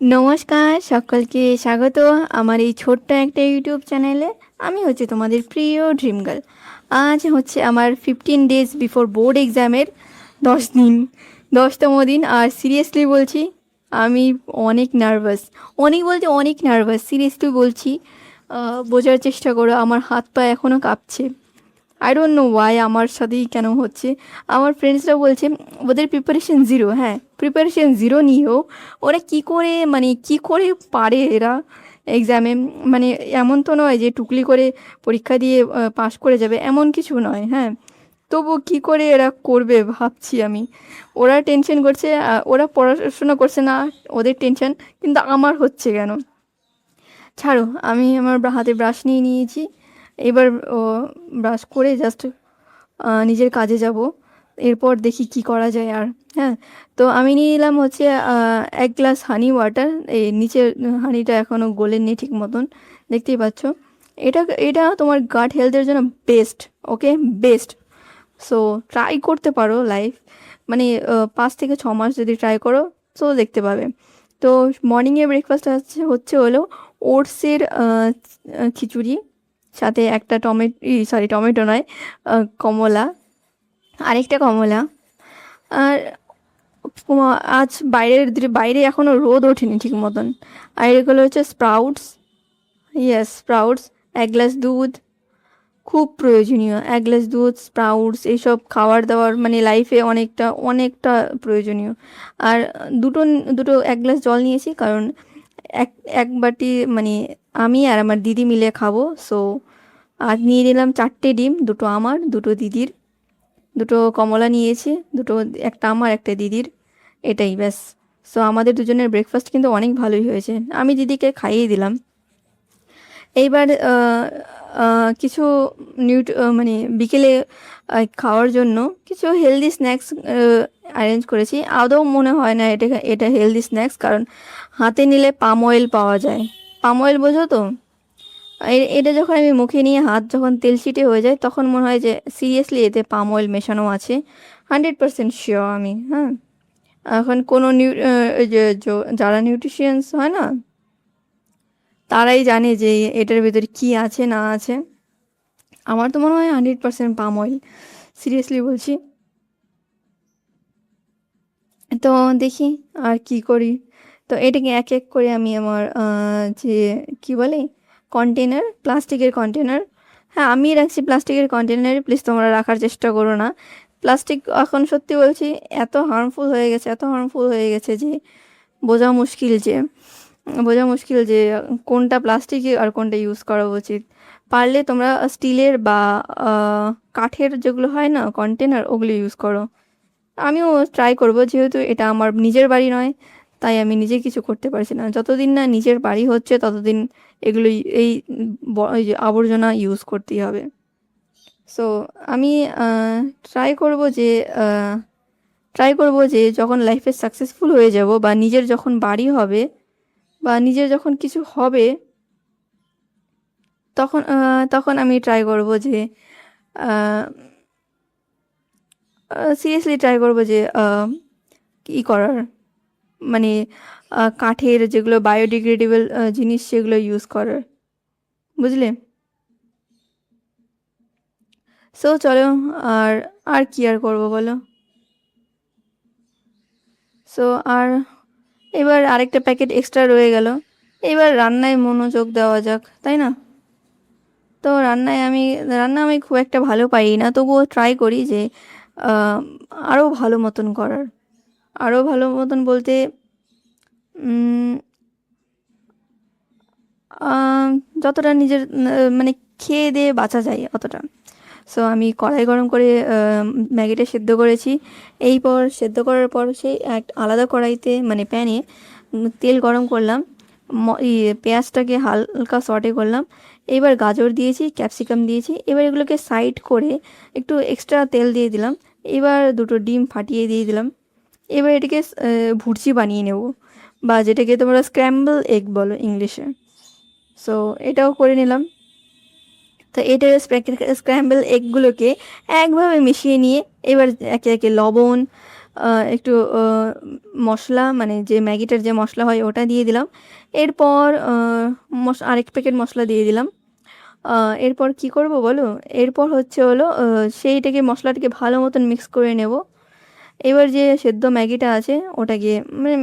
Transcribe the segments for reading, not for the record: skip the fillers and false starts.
নমস্কার, সকলকে স্বাগত আমার এই ছোট্ট একটা ইউটিউব চ্যানেলে। আমি হচ্ছে তোমাদের প্রিয় ড্রিম গার্ল। আজ হচ্ছে আমার 15 days বিফোর বোর্ড এক্সামের 10 দিন, 10তম দিন। আর সিরিয়াসলি বলছি, আমি অনেক নার্ভাস। অনেক নার্ভাস, সিরিয়াসলি বলছি। বোঝার চেষ্টা করো, আমার হাত পা এখনও কাঁপছে। আই ডোন্ট নো ওয়াই, আমার সাথেই কেন হচ্ছে। আমার ফ্রেন্ডসরা বলছে ওদের প্রিপারেশন জিরো। হ্যাঁ, প্রিপারেশন জিরো নিয়েও ওরা কী করে পারে এরা এক্সামে। মানে এমন তো নয় যে টুকলি করে পরীক্ষা দিয়ে পাশ করে যাবে, এমন কিছু নয়। হ্যাঁ, তবু কী করে এরা করবে ভাবছি আমি। ওরা টেনশন করছে, ওরা পড়াশোনা করছে না, ওদের টেনশন। কিন্তু আমার হচ্ছে কেন? ছাড়ো, আমি আমার হাতে ব্রাশ নিয়ে নিয়েছি। এবার ব্রাশ করে জাস্ট নিজের কাজে যাব। এরপর দেখি কি করা যায় আর। হ্যাঁ, তো আমি নিয়ে নিলাম হচ্ছে 1 গ্লাস হানি ওয়াটার। এই নিচের হানিটা এখনও গলেনি ঠিক মতন, দেখতেই পাচ্ছ। এটা এটা তোমার গাট হেলথের জন্য বেস্ট। ওকে, বেস্ট। সো ট্রাই করতে পারো লাইফ, মানে 5 থেকে 6 মাস যদি ট্রাই করো তো দেখতে পাবে। তো মর্নিংয়ে ব্রেকফাস্ট হলো ওটসের খিচুড়ি, সাথে একটা টমেটো নয়, কমলা, আরেকটা কমলা। আর আজ বাইরে এখনও রোদ ওঠেনি ঠিক মতন। আর এগুলো হচ্ছে স্প্রাউটস। Yes, sprouts. 1 গ্লাস দুধ, খুব প্রয়োজনীয়। 1 গ্লাস দুধ, স্প্রাউটস, এইসব খাবার দাবার মানে লাইফে অনেকটা অনেকটা প্রয়োজনীয়। আর দুটো দুটো 1 গ্লাস জল নিয়েছি, কারণ এক এক বাটি মানে আমি আর আমার দিদি মিলে খাবো। সো আর নিয়ে নিলাম 4টে ডিম, দুটো আমার, দুটো দিদির। দুটো কমলা নিয়েছি, দুটো, একটা আমার একটা দিদির। এটাই ব্যাস। সো আমাদের দুজনের ব্রেকফাস্ট কিন্তু অনেক ভালোই হয়েছে, আমি দিদিকে খাইয়ে দিলাম। এইবার কিছু মানে বিকেলে খাওয়ার জন্য কিছু হেলদি স্ন্যাক্স অ্যারেঞ্জ করেছি। আদৌ মনে হয় না এটা এটা হেলদি স্ন্যাক্স, কারণ হাতে নিলে পাম অয়েল পাওয়া যায়। পাম অয়েল বোঝো তো? এটা যখন আমি মুখে নিয়ে হাত যখন তেল চিটে হয়ে যায়, তখন মনে হয় যে সিরিয়াসলি এতে পাম অয়েল মেশানো আছে। 100% শিওর আমি। হ্যাঁ, এখন কোনো এই যে যারা নিউট্রিশিয়ানস হয় না, তারাই জানে যে এটার ভেতরে কি আছে না আছে। আমার তো মনে হয় 100% পাম অয়েল, সিরিয়াসলি বলছি। তো দেখি আর কি করি। তো এটাকে এক এক করে আমি আমার যে কি বলে, কন্টেনার, প্লাস্টিকের কন্টেনার। হ্যাঁ, আমি রাখছি প্লাস্টিকের কন্টেনারে, প্লিজ তোমরা রাখার চেষ্টা করো না। প্লাস্টিক এখন সত্যি বলছি এত হার্মফুল হয়ে গেছে যে বোঝা মুশকিল যে বোঝা মুশকিল যে কোনটা প্লাস্টিক আর কোনটা ইউজ করা উচিত। পারলে তোমরা স্টিলের বা কাঠের যেগুলো হয় না কন্টেনার, ওগুলো ইউজ করো। আমিও ট্রাই করব, যেহেতু এটা আমার নিজের বাড়ি নয়, তাই আমি নিজে কিছু করতে পারছি না। যতদিন না নিজের বাড়ি হচ্ছে ততদিন এগুলোই, এই যে আবর্জনা ইউজ করতেই হবে। সো আমি ট্রাই করব যে আহ, ট্রাই করব যে যখন লাইফে সাকসেসফুল হয়ে যাব, বা নিজের যখন বাড়ি হবে, বা নিজের যখন কিছু হবে, তখন আমি ট্রাই করব যে সিরিয়াসলি ট্রাই করব যে কী করার, মানে কাঠের যেগুলো বায়োডিগ্রেডেবল জিনিস, সেগুলো ইউজ করার। বুঝলে? সো চলো, আর আর কি আর করবো বলো। সো আর এবার আরেকটা প্যাকেট এক্সট্রা রয়ে গেল। এবার রান্নায় মনোযোগ দেওয়া যাক, তাই না? তো রান্না আমি খুব একটা ভালো পারি না, তবুও ট্রাই করি যে আহ, আরও ভালো মতন করার। আরও ভালো মতন বলতে উম, আহ, যতটা নিজের মানে খেয়ে দিয়ে বাঁচা যায় অতটা। সো আমি কড়াই গরম করে ম্যাগিটা সেদ্ধ করেছি। সেদ্ধ করার পর সেই এক আলাদা কড়াইতে মানে প্যানে তেল গরম করলাম। পেঁয়াজটাকে হালকা সটে করলাম। এবার গাজর দিয়েছি, ক্যাপসিকাম দিয়েছি। এবার এগুলোকে সাইড করে একটু এক্সট্রা তেল দিয়ে দিলাম। এবার দুটো ডিম ফাটিয়ে দিয়ে দিলাম। এবার এটাকে ভুর্জি বানিয়ে নেব, বা যেটাকে তোমরা স্ক্র্যাম্বল এগ বলো ইংলিশে। সো এটাও করে নিলাম। তো এটার স্ক্র্যাম্বল এগগুলোকে একভাবে মিশিয়ে নিয়ে এবার একে একে লবণ, একটু মশলা মানে যে ম্যাগিটার যে মশলা হয় ওটা দিয়ে দিলাম। এরপর আরেক প্যাকেট মশলা দিয়ে দিলাম। এরপর কি করব বলো? এরপর হচ্ছে হলো সেইটাকে মশলাটাকে ভালো মতন মিক্স করে নেব। এবার যে সেদ্ধ ম্যাগিটা আছে ওটাকে মানে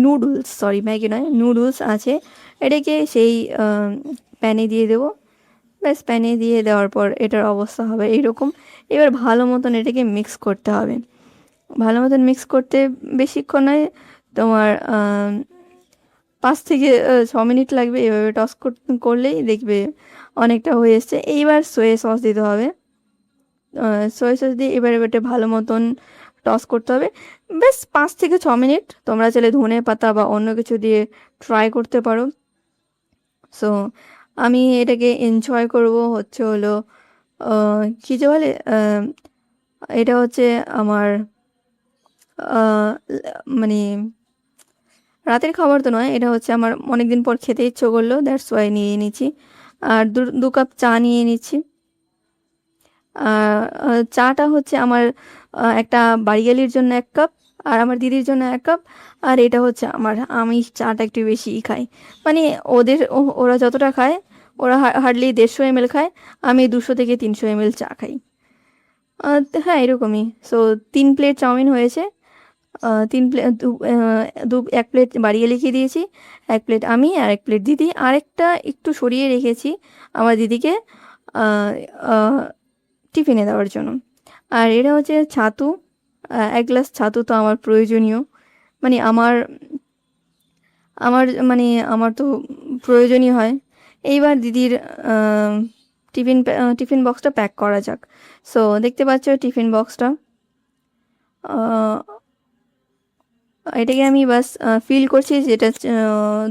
নুডলস, সরি ম্যাগি নয়, নুডলস আছে, এটাকে সেই প্যানে দিয়ে দেবো। ব্যাস, প্যানে দিয়ে দেওয়ার পর এটার অবস্থা হবে এইরকম। এবার ভালো মতন এটাকে মিক্স করতে হবে। ভালো মতন মিক্স করতে বেশিক্ষণ নয়, তোমার 5 থেকে 6 মিনিট লাগবে। এভাবে টস করলেই দেখবে অনেকটা হয়ে এসছে। এইবার সয়া সস দিতে হবে। সয়া সস দিয়ে এবার এটা ভালো মতন টস করতে হবে। বেশ 5 থেকে 6 মিনিট। তোমরা চাইলে ধনে পাতা বা অন্য কিছু দিয়ে ট্রাই করতে পারো। সো আমি এটাকে এনজয় করব হচ্ছে হলো কী যে বলে, এটা হচ্ছে আমার মানে রাতের খাবার তো নয়, এটা হচ্ছে আমার অনেক দিন পর খেতে ইচ্ছে করলো, দ্যাটস ওয়াই নিয়ে নিচ্ছি। আর 2 কাপ চা নিয়ে নিচ্ছি। চাটা হচ্ছে আমার একটা বাড়িয়ালির জন্য 1 কাপ, আর আমার দিদির জন্য 1 কাপ। আর এটা হচ্ছে আমি চাটা একটু বেশিই খাই। মানে ওরা যতটা খায়, ওরা হার্ডলি 150 ml খায়, আমি 200 থেকে 300 ml চা খাই। হ্যাঁ, এরকমই। সো 3 প্লেট চাউমিন হয়েছে। 3 প্লেট, 1 প্লেট বাড়িয়ালিকে দিয়েছি, 1 প্লেট আমি, আর 1 প্লেট দিদি। আরেকটা একটু সরিয়ে রেখেছি আমার দিদিকে টিফিনে দেওয়ার জন্য। আর এটা হচ্ছে ছাতু। 1 গ্লাস ছাতু তো আমার প্রয়োজনীয়। মানে আমার আমার মানে আমার তো প্রয়োজনই হয়। এইবার দিদির টিফিন বক্সটা প্যাক করা যাক। সো দেখতে পাচ্ছ টিফিন বক্সটা। এটাকে আমি বাস ফিল করছি, যেটা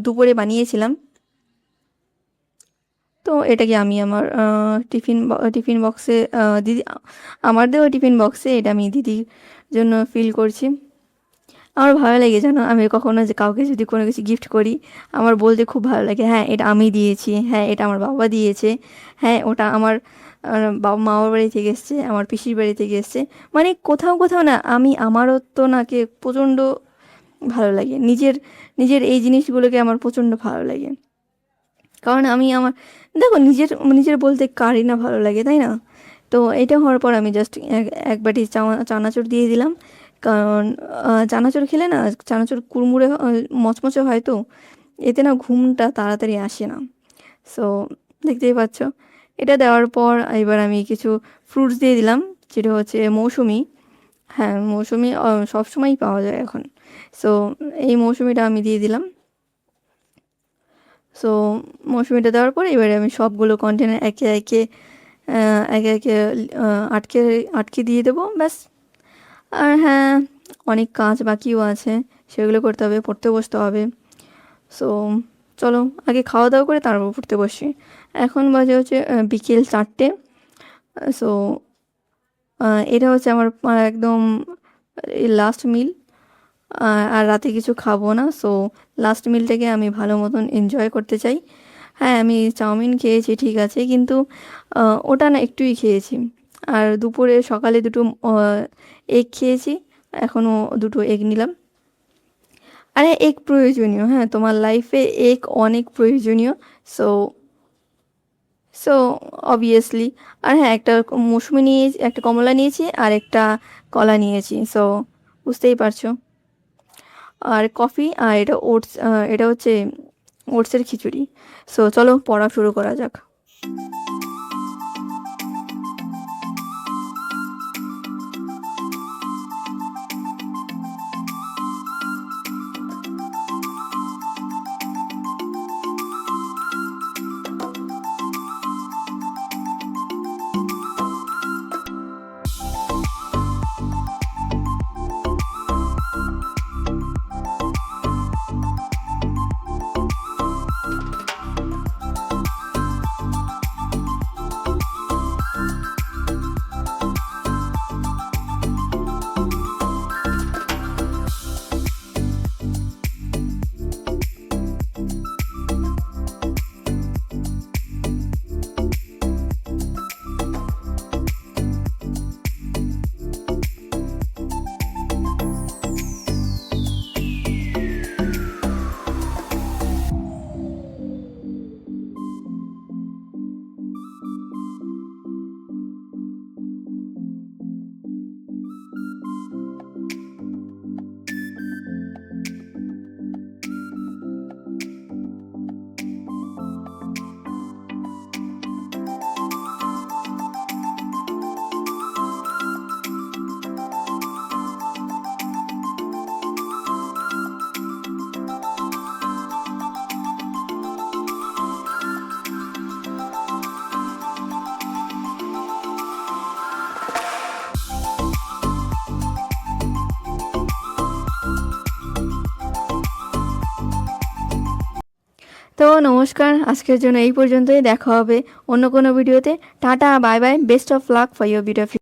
দুপুরে বানিয়েছিলাম। তো এটাকে আমি আমার টিফিন বক্সে দিদি আমার দেওয়া টিফিন বক্সে এটা আমি দিদির জন্য ফিল করছি। আমার ভালো লাগে, জানো, আমি কখনো যে কাউকে যদি কোনো কিছু গিফট করি, আমার বলতে খুব ভালো লাগে, হ্যাঁ এটা আমি দিয়েছি, হ্যাঁ এটা আমার বাবা দিয়েছে, হ্যাঁ ওটা আমার বাবা মামার বাড়ি থেকে এসছে, আমার পিসির বাড়ি থেকে এসছে। মানে কোথাও কোথাও না আমি আমারও তো নাকে প্রচণ্ড ভালো লাগে, নিজের নিজের এই জিনিসগুলোকে আমার প্রচণ্ড ভালো লাগে। কারণ আমি আমার, দেখো, নিজের নিজের বলতে কারই না ভালো লাগে, তাই না? তো এটা হওয়ার পর আমি জাস্ট এক বাটি চানাচুর দিয়ে দিলাম। কারণ চানাচুর খেলে না, চানাচুর কুড়মুড়ে মচমচে হয়, তো এতে না ঘুমটা তাড়াতাড়ি আসে না। সো দেখতেই পাচ্ছ, এটা দেওয়ার পর এবার আমি কিছু ফ্রুটস দিয়ে দিলাম, যেটা হচ্ছে মৌসুমি। হ্যাঁ, মৌসুমি সবসময়ই পাওয়া যায় এখন। সো এই মৌসুমিটা আমি দিয়ে দিলাম। সো মৌসুমিটা দেওয়ার পর এবারে আমি সবগুলো কন্টেনার একে একে আটকে আটকে দিয়ে দেবো, ব্যাস। আর হ্যাঁ, অনেক কাজ বাকিও আছে, সেগুলো করতে হবে, পড়তে বসতে হবে। সো চলো আগে খাওয়া দাওয়া করে তারপর পড়তে বসি। এখন বাজে হচ্ছে বিকেল 4টে। সো এটা হচ্ছে আমার একদম লাস্ট মিল। আর রাতে কিছু খাবো না। সো লাস্ট মিলটাকে আমি ভালো মতন এনজয় করতে চাই। হ্যাঁ, আমি চাউমিন খেয়েছি ঠিক আছে, কিন্তু ওটা না একটুই খেয়েছি। আর দুপুরে সকালে 2টো এগ খেয়েছি, এখনও 2টো এগ নিলাম। আরে এগ প্রয়োজনীয়, হ্যাঁ, তোমার লাইফে এগ অনেক প্রয়োজনীয়। So so obviously. আর হ্যাঁ, একটা মৌসুমি নিয়েছি, একটা কমলা নিয়েছি, আর একটা কলা নিয়েছি। সো বুঝতেই পারছো। আর কফি, আর এটা ওটস, এটা হচ্ছে ওটসের খিচুড়ি। সো চলো পড়া শুরু করা যাক। তো নমস্কার, আজকের জন্য এই পর্যন্তই। দেখা হবে অন্য কোনো ভিডিওতে। Tata, bye bye, best of luck for your video.